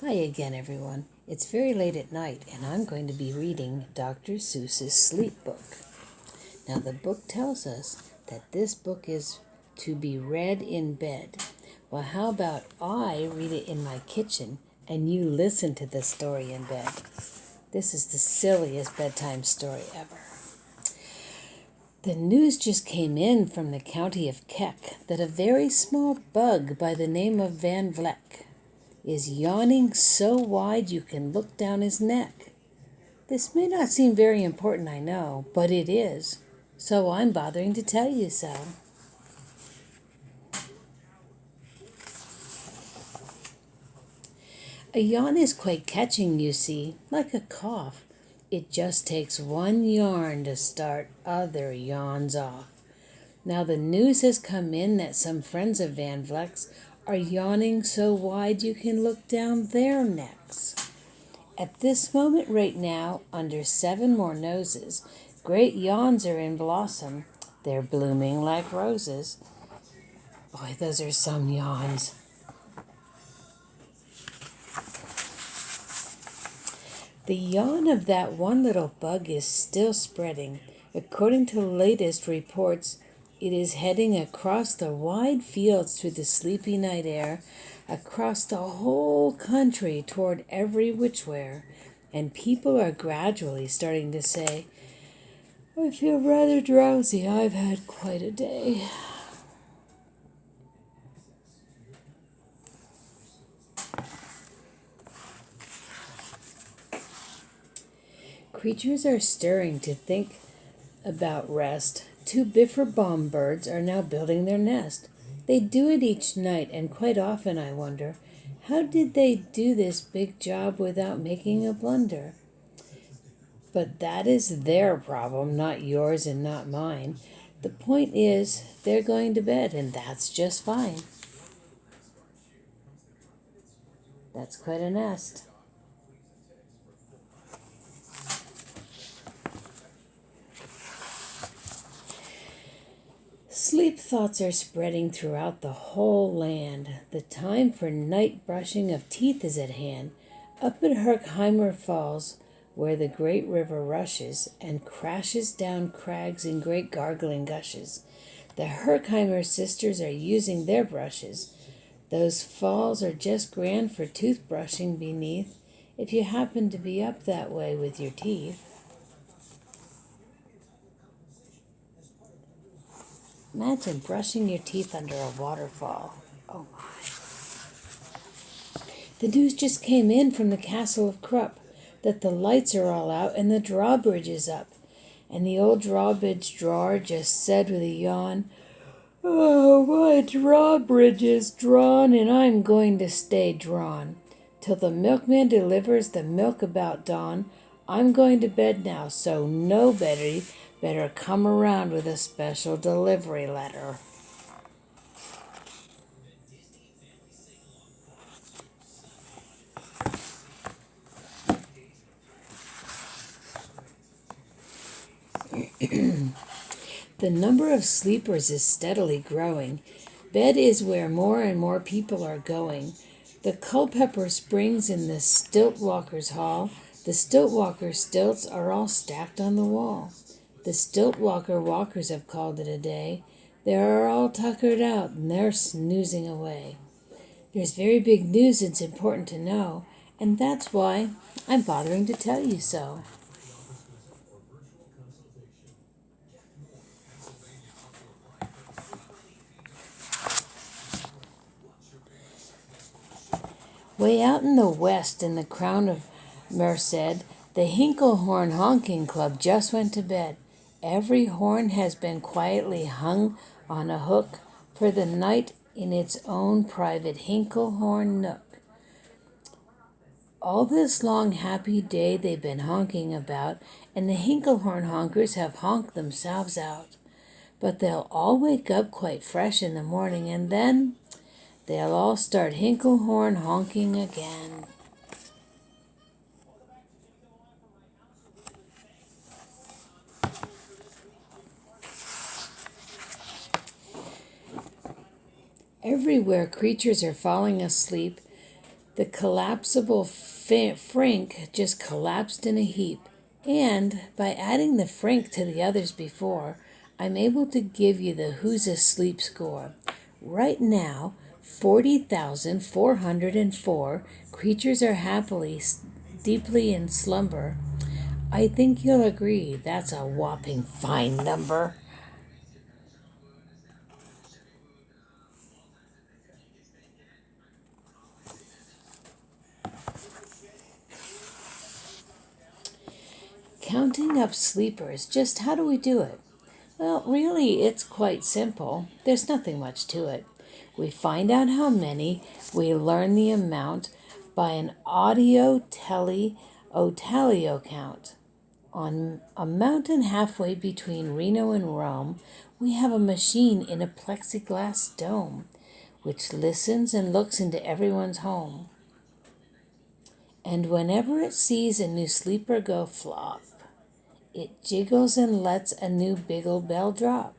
Hi again, everyone. It's very late at night, and I'm going to be reading Dr. Seuss's Sleep Book. Now, the book tells us that this book is to be read in bed. Well, how about I read it in my kitchen and you listen to the story in bed? This is the silliest bedtime story ever. The news just came in from the county of Keck that a very small bug by the name of Van Vleck is yawning so wide you can look down his neck. This may not seem very important, I know, but it is, so I'm bothering to tell you so. A yawn is quite catching, you see, like a cough. It just takes one yarn to start other yawns off. Now the news has come in that some friends of Van Vleck's are yawning so wide you can look down their necks. At this moment right now, under 7 more noses, great yawns are in blossom. They're blooming like roses. Boy, those are some yawns. The yawn of that one little bug is still spreading. According to the latest reports, it is heading across the wide fields through the sleepy night air, across the whole country toward every whichwhere, and people are gradually starting to say, "I feel rather drowsy. I've had quite a day." Creatures are stirring to think about rest. 2 Biffer birds are now building their nest. They do it each night, and quite often I wonder, how did they do this big job without making a blunder? But that is their problem, not yours and not mine. The point is, they're going to bed, and that's just fine. That's quite a nest. Sleep thoughts are spreading throughout the whole land. The time for night brushing of teeth is at hand. Up at Herkheimer Falls, where the great river rushes and crashes down crags in great gargling gushes, the Herkheimer sisters are using their brushes. Those falls are just grand for toothbrushing beneath, if you happen to be up that way with your teeth. Imagine brushing your teeth under a waterfall. Oh my. The news just came in from the castle of Krupp that the lights are all out and the drawbridge is up. And the old drawbridge drawer just said with a yawn, "Oh, my drawbridge is drawn and I'm going to stay drawn. Till the milkman delivers the milk about dawn. I'm going to bed now, so nobody better come around with a special delivery letter." The number of sleepers is steadily growing. Bed is where more and more people are going. The Culpeper Springs in the Stiltwalkers' Hall, the Stiltwalker stilts are all stacked on the wall. The Stiltwalker walkers have called it a day. They are all tuckered out and they're snoozing away. There's very big news it's important to know, and that's why I'm bothering to tell you so. Way out in the west, in the Crown of Merced, the Hinklehorn Honking Club just went to bed. Every horn has been quietly hung on a hook for the night in its own private Hinklehorn nook. All this long happy day they've been honking about, and the Hinklehorn honkers have honked themselves out. But they'll all wake up quite fresh in the morning, and then they'll all start Hinklehorn honking again. Everywhere creatures are falling asleep. The collapsible frink just collapsed in a heap, and by adding the frink to the others before, I'm able to give you the Who's Asleep score. Right now, 40,404 creatures are happily, deeply in slumber. I think you'll agree that's a whopping fine number. Counting up sleepers, just how do we do it? Well, really, it's quite simple. There's nothing much to it. We find out how many, we learn the amount by an audio-tally-o-tally-o count. On a mountain halfway between Reno and Rome, we have a machine in a plexiglass dome, which listens and looks into everyone's home. And whenever it sees a new sleeper go flop, it jiggles and lets a new biggle bell drop.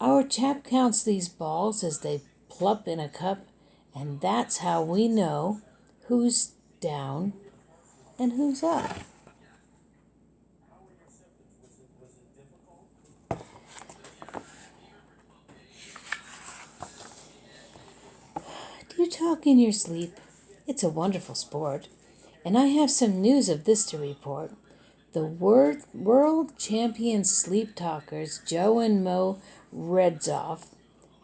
Our chap counts these balls as they plop in a cup, and that's how we know who's down and who's up. Do you talk in your sleep? It's a wonderful sport, and I have some news of this to report. The world champion sleep talkers Joe and Mo Redzoff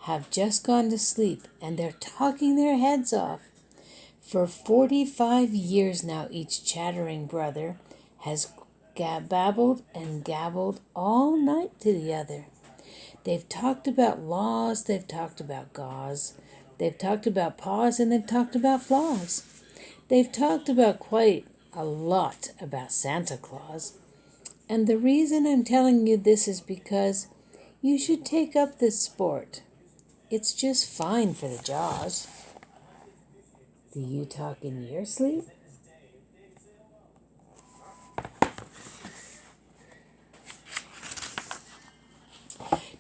have just gone to sleep, and they're talking their heads off. For 45 years now, each chattering brother has babbled and gabbled all night to the other. They've talked about laws, they've talked about gauze, they've talked about paws, and they've talked about flaws. They've talked about quite a lot about Santa Claus. And the reason I'm telling you this is because you should take up this sport. It's just fine for the jaws. Do you talk in your sleep?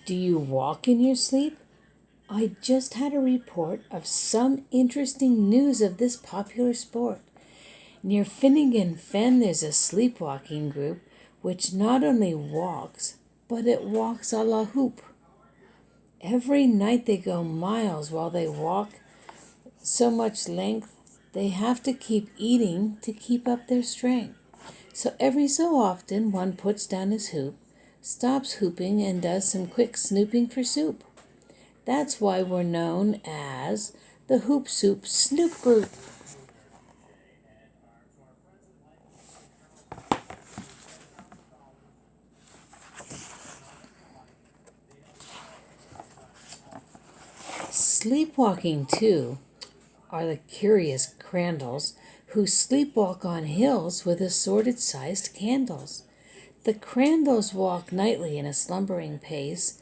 Do you walk in your sleep? I just had a report of some interesting news of this popular sport. Near Finnegan Fen, there's a sleepwalking group which not only walks, but it walks a la hoop. Every night they go miles while they walk so much length they have to keep eating to keep up their strength. So every so often one puts down his hoop, stops hooping, and does some quick snooping for soup. That's why we're known as the Hoop Soup Snoop Group. Sleepwalking, too, are the curious crandalls who sleepwalk on hills with assorted-sized candles. The crandalls walk nightly in a slumbering pace,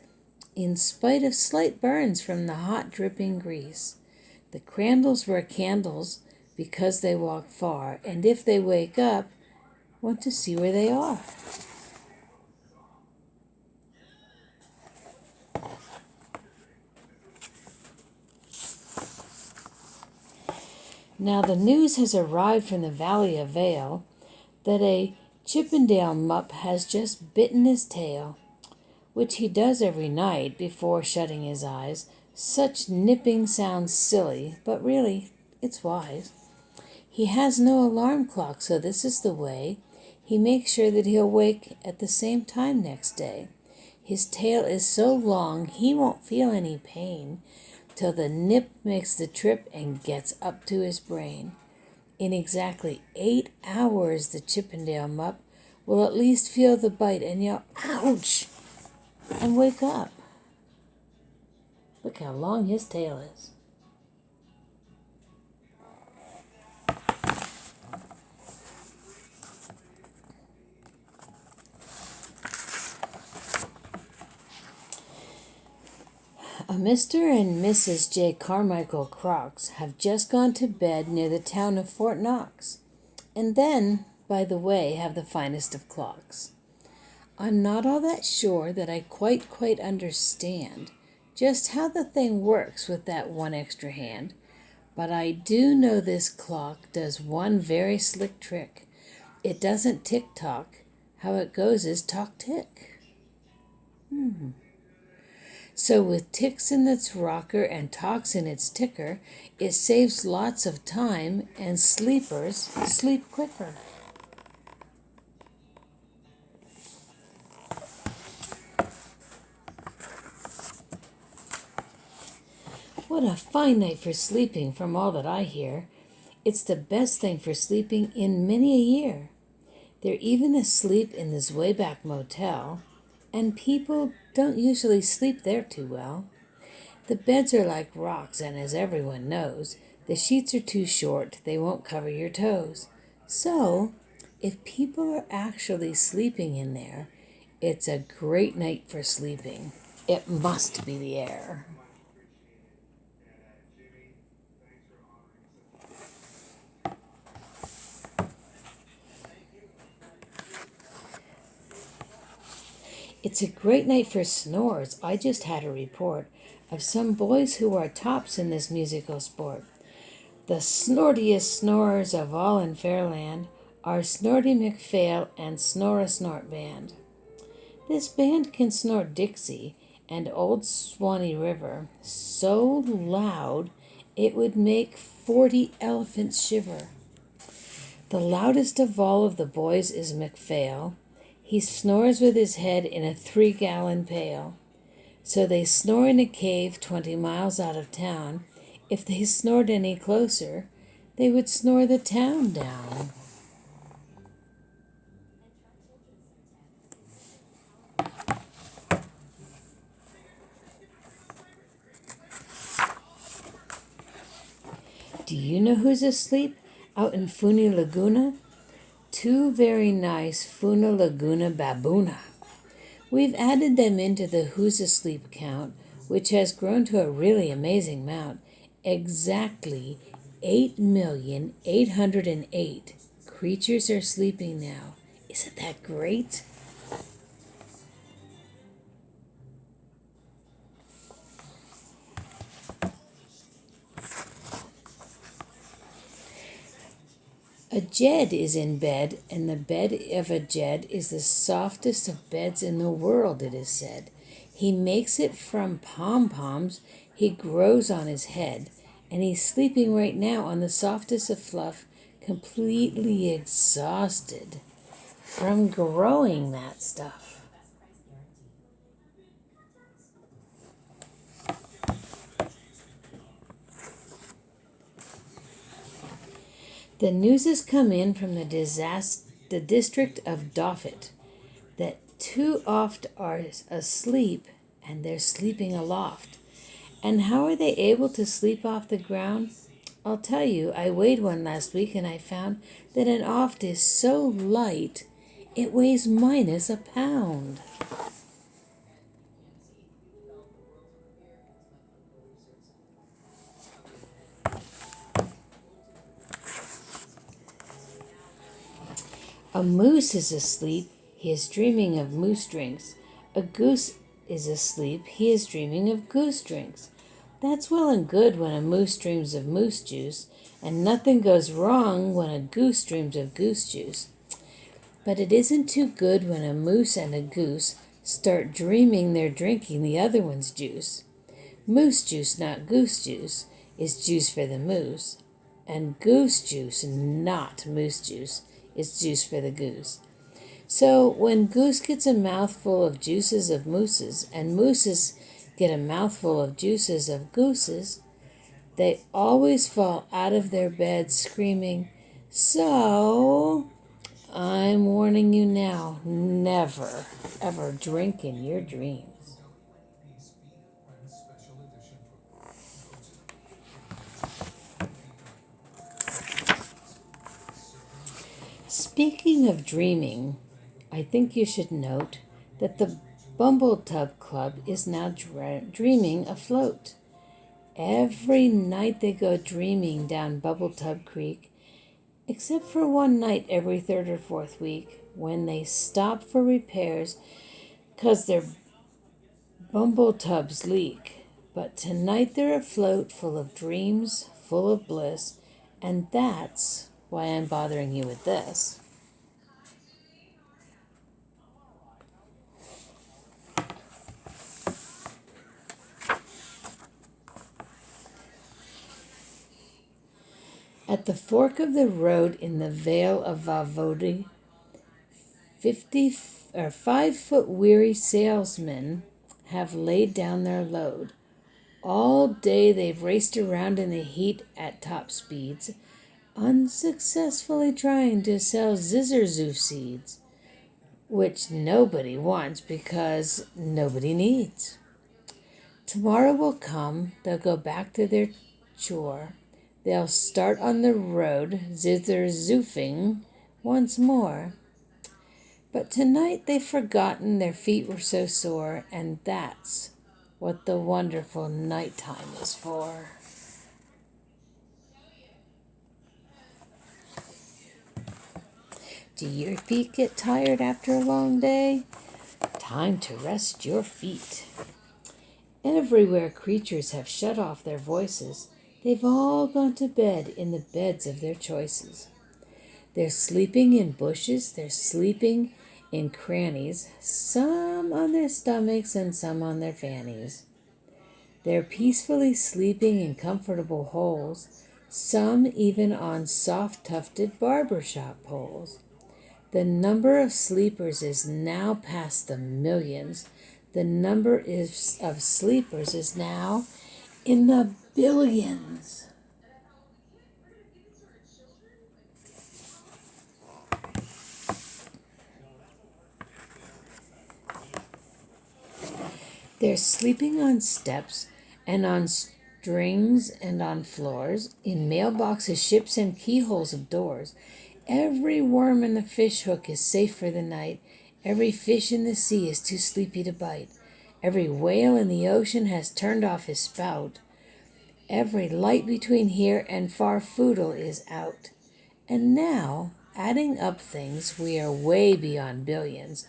in spite of slight burns from the hot dripping grease. The crandalls wear candles because they walk far, and if they wake up, want to see where they are. Now the news has arrived from the Valley of Vale that a Chippendale mupp has just bitten his tail, which he does every night before shutting his eyes. Such nipping sounds silly, but really, it's wise. He has no alarm clock, so this is the way he makes sure that he'll wake at the same time next day. His tail is so long he won't feel any pain till the nip makes the trip and gets up to his brain. In exactly 8 hours, the Chippendale mupp will at least feel the bite and yell, "Ouch!" and wake up. Look how long his tail is. A Mr. and Mrs. J. Carmichael Crocs have just gone to bed near the town of Fort Knox, and then, by the way, have the finest of clocks. I'm not all that sure that I quite understand just how the thing works with that one extra hand, But I do know this clock does one very slick trick. It doesn't tick-tock. How it goes is talk-tick. So with ticks in its rocker and talks in its ticker, it saves lots of time and sleepers sleep quicker. What a fine night for sleeping from all that I hear. It's the best thing for sleeping in many a year. They're even asleep in this way back motel, and people don't usually sleep there too well. The beds are like rocks, and as everyone knows, the sheets are too short, they won't cover your toes. So, if people are actually sleeping in there, it's a great night for sleeping. It must be the air. It's a great night for snores. I just had a report of some boys who are tops in this musical sport. The snortiest snorers of all in Fairland are Snorty McPhail and Snora Snort Band. This band can snort Dixie and Old Swanee River so loud it would make 40 elephants shiver. The loudest of all of the boys is McPhail. He snores with his head in a 3-gallon pail. So they snore in a cave 20 miles out of town. If they snored any closer, they would snore the town down. Do you know who's asleep out in Funi Laguna? 2 very nice Funa Laguna baboona. We've added them into the Who's Asleep count, which has grown to a really amazing amount. Exactly 8,808,000 creatures are sleeping now. Isn't that great? A Jed is in bed, and the bed of a Jed is the softest of beds in the world, it is said. He makes it from pom-poms he grows on his head, and he's sleeping right now on the softest of fluff, completely exhausted from growing that stuff. The news has come in from the district of Doffet that 2 oft are asleep, and they're sleeping aloft. And how are they able to sleep off the ground? I'll tell you, I weighed one last week and I found that an oft is so light it weighs minus a pound. A moose is asleep, he is dreaming of moose drinks. A goose is asleep, he is dreaming of goose drinks. That's well and good when a moose dreams of moose juice, and nothing goes wrong when a goose dreams of goose juice. But it isn't too good when a moose and a goose start dreaming they're drinking the other one's juice. Moose juice, not goose juice, is juice for the moose, and goose juice, not moose juice, is juice for the goose. So when goose gets a mouthful of juices of mooses, and mooses get a mouthful of juices of gooses, they always fall out of their beds screaming, "So, I'm warning you now, never, ever drink in your dreams." Speaking of dreaming, I think you should note that the Bumbletub Club is now dreaming afloat. Every night they go dreaming down Bubbletub Creek, except for one night every 3rd or 4th week when they stop for repairs 'cause their Bumbletubs leak. But tonight they're afloat full of dreams, full of bliss, and that's why I'm bothering you with this. At the fork of the road in the Vale of Vavodi, 5-foot weary salesmen have laid down their load. All day they've raced around in the heat at top speeds, unsuccessfully trying to sell zizzerzu seeds, which nobody wants because nobody needs. Tomorrow will come, they'll go back to their chore. They'll start on the road, zither-zoofing once more. But tonight they've forgotten their feet were so sore, and that's what the wonderful nighttime is for. Do your feet get tired after a long day? Time to rest your feet. Everywhere creatures have shut off their voices. They've all gone to bed in the beds of their choices. They're sleeping in bushes, they're sleeping in crannies, some on their stomachs and some on their fannies. They're peacefully sleeping in comfortable holes, some even on soft-tufted barbershop poles. The number of sleepers is now past the millions. The number of sleepers is now in the billions. They're sleeping on steps and on strings and on floors, in mailboxes, ships, and keyholes of doors. Every worm in the fish hook is safe for the night. Every fish in the sea is too sleepy to bite. Every whale in the ocean has turned off his spout. Every light between here and far Foodle is out. And now, adding up things, we are way beyond billions.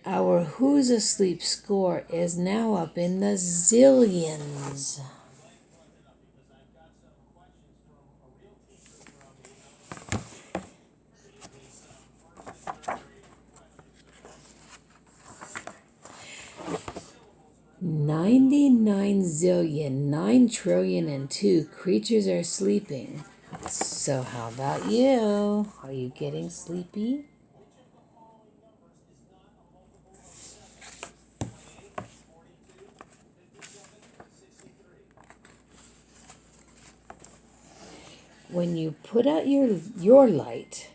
Our Who's Asleep score is now up in the zillions. $99,000,000,9,000,000,002 creatures are sleeping. So how about you? Are you getting sleepy? When you put out your light,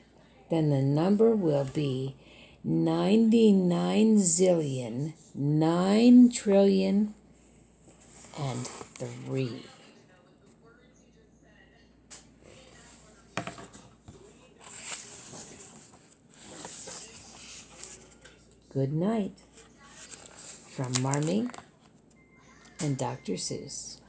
then the number will be 99,000,000,9,000,000,003. Good night from Marmee and Dr. Seuss.